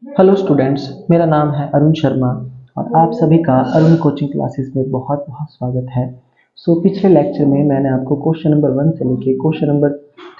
Hello students, मेरा नाम है अरुण शर्मा और आप सभी का अरुण कोचिंग क्लासेस में बहुत बहुत स्वागत है। पिछले लेक्चर में मैंने आपको क्वेश्चन नंबर 1 से लेके क्वेश्चन नंबर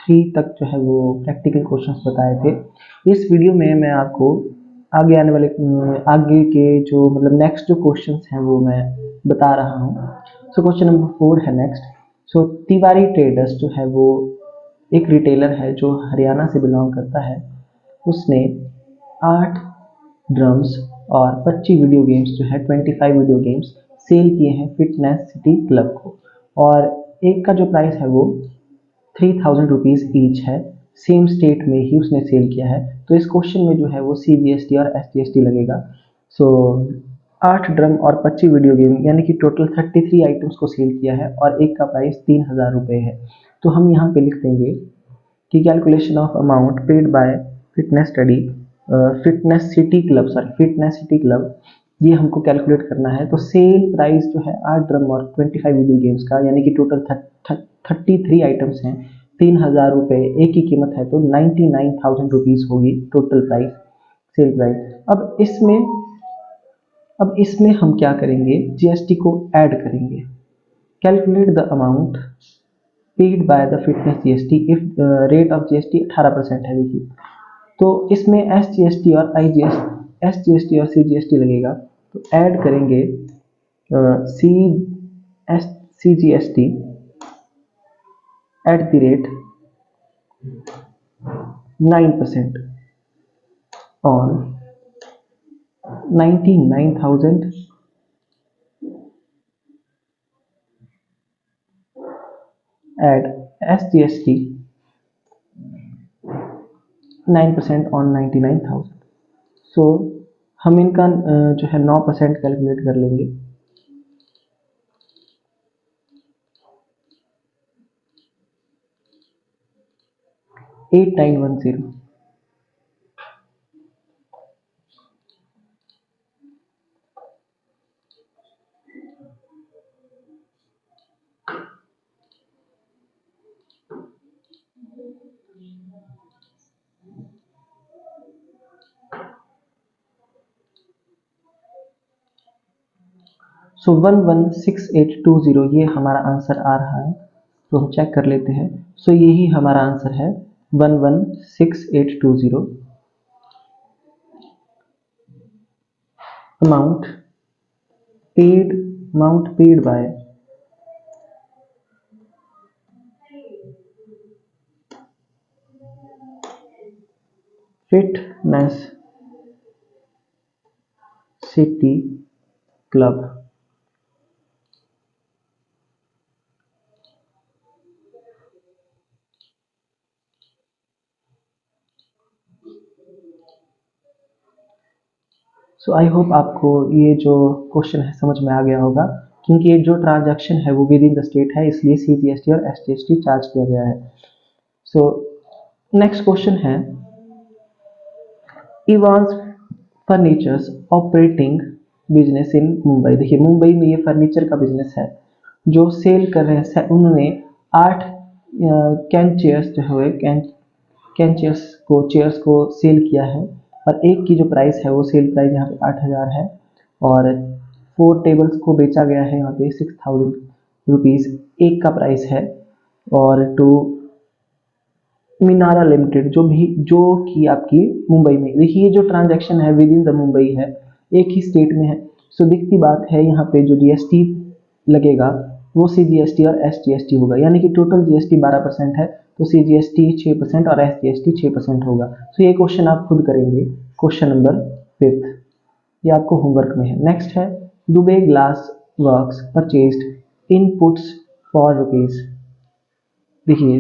3 तक जो है वो प्रैक्टिकल क्वेश्चंस बताए थे। इस वीडियो में मैं आपको आगे आने वाले आगे के जो मतलब नेक्स्ट जो क्वेश्चंस हैं वो मैं बता रहा हूँ। क्वेश्चन नंबर 4 है नेक्स्ट। तिवारी ट्रेडर्स जो है वो एक रिटेलर है जो हरियाणा से बिलोंग करता है। उसने 8 ड्रम्स और 25 वीडियो गेम्स जो है 25 वीडियो गेम्स सेल किए हैं फिटनेस सिटी क्लब को, और एक का जो प्राइस है वो 3000 रुपीज़ ईच है। सेम स्टेट में ही उसने सेल किया है, तो इस क्वेश्चन में जो है वो CGST और SGST लगेगा। सो 8 ड्रम और 25 वीडियो गेम यानी कि टोटल 33 आइटम्स को सेल किया है और एक का प्राइस 3000 रुपये है। तो हम यहाँ पे लिख देंगे कि calculation of amount paid by fitness study fitness city club, ये हमको कैलकुलेट करना है। तो सेल प्राइस जो है 8 ड्रम और 25 वीडियो गेम्स का यानी कि टोटल 33 आइटम्स हैं, 3000 रुपये एक की कीमत है, तो 99,000 रुपीज़ होगी टोटल प्राइस, सेल प्राइस। अब इसमें हम क्या करेंगे, GST को ऐड करेंगे। Calculate the amount paid by the fitness GST if rate of GST 18% है। देखिए, तो इसमें SGST और SGST और CGST लगेगा, तो ऐड करेंगे C S CGST at the rate 9% on 99,000 add SGST 9% on 99,000। So हम इनका जो है 9% कैलकुलेट कर लेंगे। 8910। सो 116820 ये हमारा आंसर आ रहा है। तो हम चेक कर लेते हैं। यही हमारा आंसर है 116820। Amount paid amount paid by fitness city club. I hope आपको ये जो क्वेश्चन है समझ में आ गया होगा, क्योंकि ये जो ट्रांजैक्शन है वो विद इन द स्टेट है, इसलिए CGST और SGST चार्ज किया गया है। नेक्स्ट क्वेश्चन है, Evans furnitures operating business in Mumbai. देखिए, मुंबई में ये फर्नीचर का बिजनेस है जो सेल कर रहे हैं। उन्होंने 8 कैन चेयर्स जो है कैन चेयर्स को सेल किया है, और एक की जो प्राइस है वो सेल प्राइस यहाँ पे 8,000 है, और 4 टेबल्स को बेचा गया है यहाँ पे 6,000 रुपीज़ एक का प्राइस है। और टू मिनारा लिमिटेड जो कि आपकी मुंबई में, देखिए ये जो ट्रांजैक्शन है विद इन द मुंबई है, एक ही स्टेट में है। दिखती बात है यहाँ पे जो GST लगेगा वो CGST और SGST होगा, यानी कि टोटल GST 12% है, तो CGST 6% और SGST 6% होगा। ये क्वेश्चन आप खुद करेंगे, क्वेश्चन नंबर 5, ये आपको होमवर्क में है। नेक्स्ट है, Dubey glass works purchased inputs for rupees. देखिए,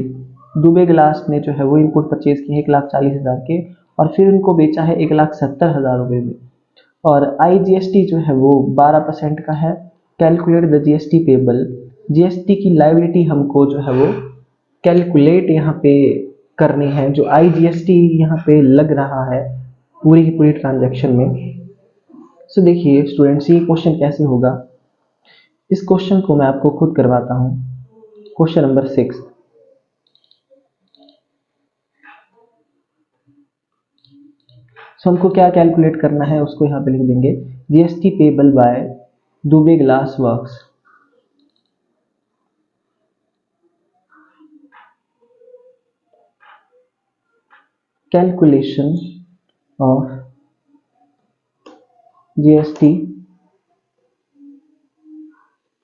दुबे ग्लास ने जो है वो इनपुट परचेज किए 1,40,000 के, और फिर उनको बेचा है 1,70,000 रुपये में, और IGST जो है वो 12% का है। Calculate the GST payable. GST की लाइबिलिटी हमको जो है वो कैलकुलेट यहाँ पे करनी है, जो IGST यहाँ पे लग रहा है पूरी की पूरी ट्रांजैक्शन में। देखिए स्टूडेंट्स, ये क्वेश्चन कैसे होगा, इस क्वेश्चन को मैं आपको खुद करवाता हूँ। क्वेश्चन नंबर 6, सो हमको क्या कैलकुलेट करना है उसको यहाँ पे लिख देंगे, GST payable by Dubey glass works. Calculation of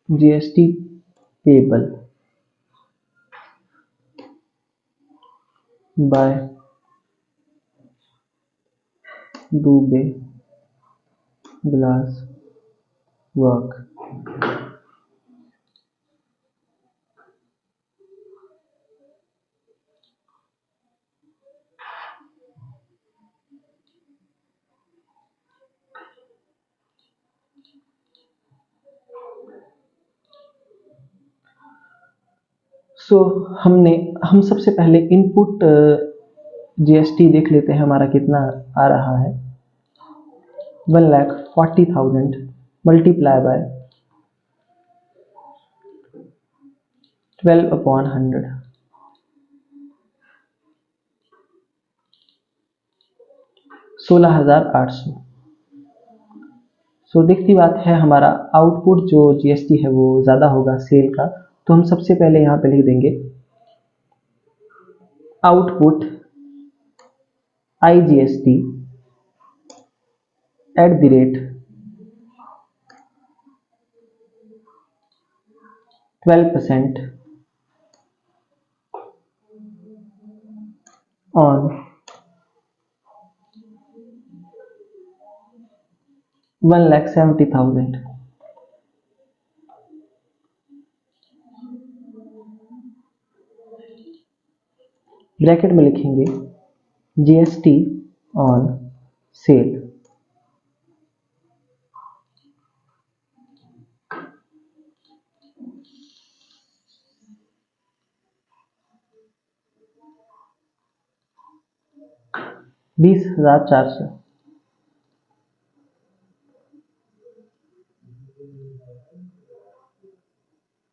GST payable by Dubey glass work. हम सबसे पहले इनपुट जीएसटी देख लेते हैं हमारा कितना आ रहा है। 1,40,000 मल्टीप्लाई बाय 12/100, 16,800। सो दिखती बात है हमारा आउटपुट जो जीएसटी है वो ज़्यादा होगा सेल का, तो हम सबसे पहले यहाँ पे लिख देंगे आउटपुट IGST @ 12% on 1,70,000। ब्रैकेट में लिखेंगे GST on sale. $20,400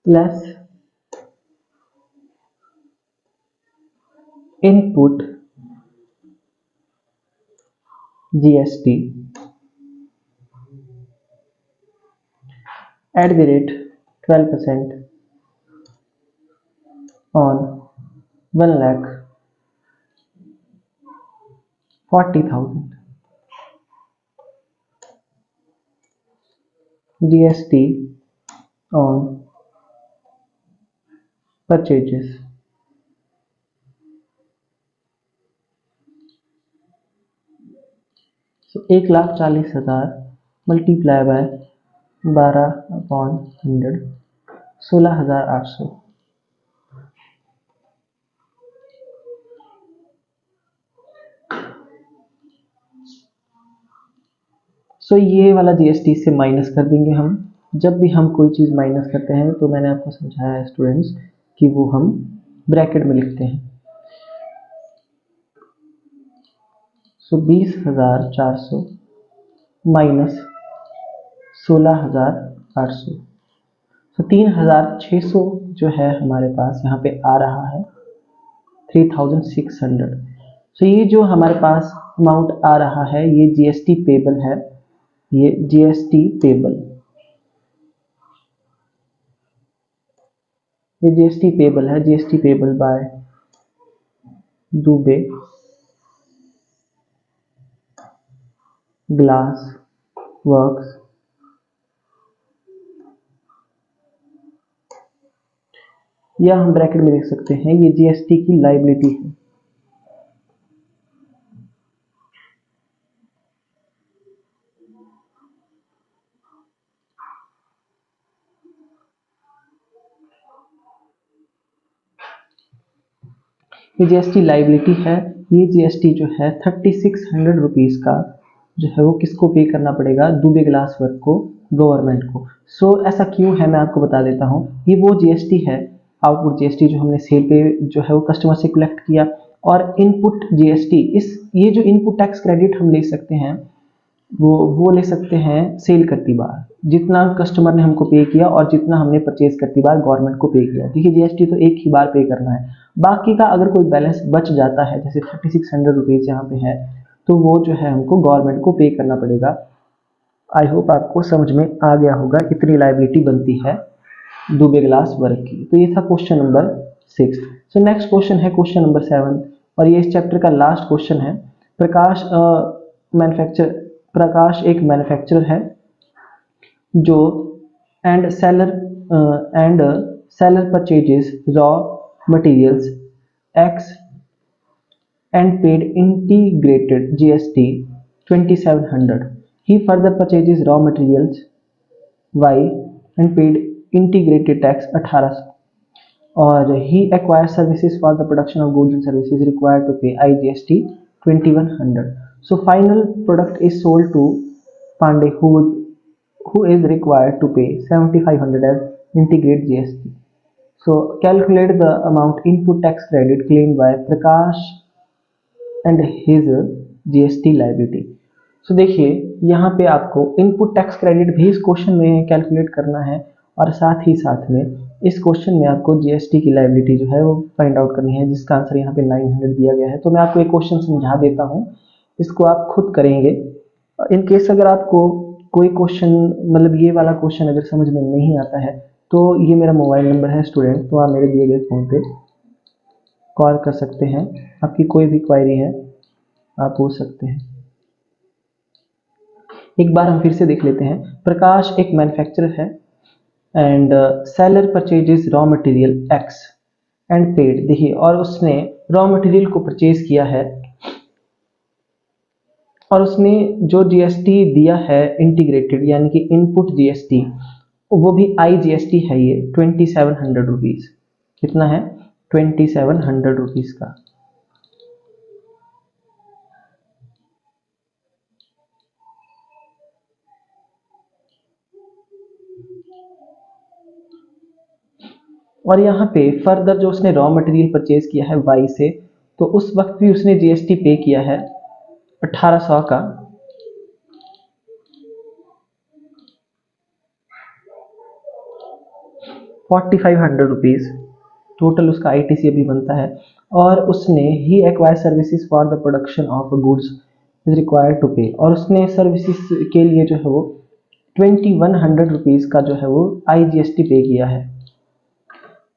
plus input GST @ 12% on 1,40,000 GST on purchases. So 1,40,000 multiply by 12/100, 16,800। सो ये वाला जीएसटी से माइनस कर देंगे हम। जब भी हम कोई चीज़ माइनस करते हैं तो मैंने आपको समझाया है स्टूडेंट्स कि वो हम ब्रैकेट में लिखते हैं। सो 20,400 माइनस 16,800, तो 3,600 जो है हमारे पास यहाँ पे आ रहा है 3,600। सो ये जो हमारे पास अमाउंट आ रहा है ये जीएसटी पेबल है, ये जीएसटी पेबल है, GST payable by Dubey glass works, या हम ब्रैकेट में लिख सकते हैं ये जीएसटी की लायबिलिटी है। ये जीएसटी लायबिलिटी है। ये जीएसटी जो है 3,600 रुपीज़ का जो है वो किसको पे करना पड़ेगा, दुबे ग्लास वर्क को, गवर्नमेंट को। सो ऐसा क्यों है मैं आपको बता देता हूँ। ये वो जीएसटी है, आउटपुट जीएसटी जो हमने सेल पे जो है वो कस्टमर से कलेक्ट किया, और इनपुट जीएसटी ये जो इनपुट टैक्स क्रेडिट हम ले सकते हैं वो ले सकते हैं सेल करती बार, जितना कस्टमर ने हमको पे किया और जितना हमने परचेज करती बार गवर्नमेंट को पे किया। देखिए जीएसटी तो एक ही बार पे करना है, बाकी का अगर कोई बैलेंस बच जाता है जैसे 3,600 रुपीज़ यहाँ पे है, तो वो जो है हमको गवर्नमेंट को पे करना पड़ेगा। आई होप आपको समझ में आ गया होगा इतनी लाइबिलिटी बनती है दुबे ग्लास वर्क की। तो ये था question number 6। So next question है क्वेश्चन नंबर 7 और ये इस चैप्टर का लास्ट क्वेश्चन है। प्रकाश एक मैन्युफैक्चरर है जो and seller purchases raw materials x and paid integrated GST 2700. He further purchases raw materials Y and paid integrated tax 1800. Or he acquires services for the production of goods and services required to pay IGST 2100. So final product is sold to Pandey who is required to pay 7500 as integrated GST. So calculate the amount input tax credit claimed by Prakash and his GST liability. So देखिए यहाँ पे आपको input tax credit भी इस question में calculate करना है और साथ ही साथ में इस क्वेश्चन में आपको जीएसटी की लायबिलिटी जो है वो फाइंड आउट करनी है, जिसका आंसर यहाँ पे 900 दिया गया है। तो मैं आपको एक क्वेश्चन समझा देता हूँ, इसको आप खुद करेंगे। इन केस अगर आपको कोई क्वेश्चन मतलब ये वाला क्वेश्चन अगर समझ में नहीं आता है तो ये मेरा मोबाइल नंबर है स्टूडेंट, तो आप मेरे दिए गए फ़ोन पे कॉल कर सकते हैं। आपकी कोई भी क्वायरी है आप पूछ सकते हैं। एक बार हम फिर से देख लेते हैं। प्रकाश एक मैन्युफैक्चरर है and seller purchases raw material x and paid. देखिए और उसने रॉ मटेरियल को परचेज किया है और उसने जो जीएसटी दिया है इंटीग्रेटेड यानी कि इनपुट जीएसटी वो भी आईजीएसटी है, ये 2700 रुपीज़। कितना है? 2700 रुपीज़ का। और यहाँ पे फर्दर जो उसने रॉ मटेरियल परचेज किया है वाई से, तो उस वक्त भी उसने जीएसटी पे किया है 1800 का। 4500 रुपीज़ टोटल उसका आईटीसी अभी बनता है। और उसने ही acquire services for the production of goods is required to pay, और उसने सर्विसेज के लिए जो है वो 2100 रुपीज़ का जो है वो आईजीएसटी पे किया है।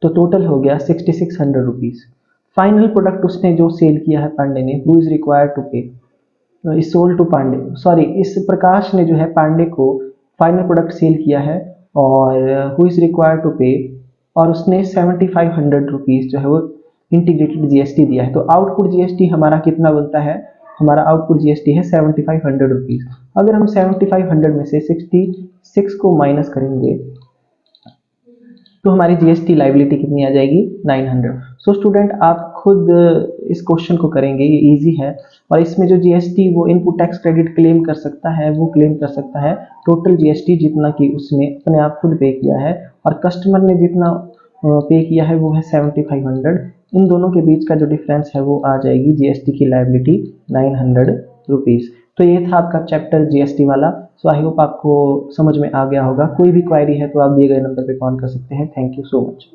तो टोटल हो गया 6600 रुपीज़। फाइनल प्रोडक्ट उसने जो सेल किया है पांडे ने, who is required to pay, is sold to Pandey, sorry is Prakash ने जो है पांडे को फाइनल प्रोडक्ट सेल किया है और who is required to pay, और उसने 7500 रुपीज़ जो है वो इंटीग्रेटेड जीएसटी दिया है। तो आउटपुट जीएसटी हमारा कितना बनता है? हमारा आउटपुट जीएसटी है 7500 रुपीज़। अगर हम 7500 में से 66 को माइनस करेंगे तो हमारी जीएसटी लायबिलिटी कितनी आ जाएगी? 900। सो स्टूडेंट आप खुद इस क्वेश्चन को करेंगे, ये इजी है। और इसमें जो जीएसटी वो इनपुट टैक्स क्रेडिट क्लेम कर सकता है, वो क्लेम कर सकता है टोटल जीएसटी जितना कि उसने अपने आप खुद पे किया है, और कस्टमर ने जितना पे किया है वो है 7500। इन दोनों के बीच का जो डिफरेंस है वो आ जाएगी जीएसटी की लायबिलिटी 900 रुपीज़। तो ये था आपका चैप्टर जीएसटी वाला। सो आई होप आपको समझ में आ गया होगा। कोई भी क्वायरी है तो आप दिए गए नंबर पे कॉल कर सकते हैं। Thank you so much.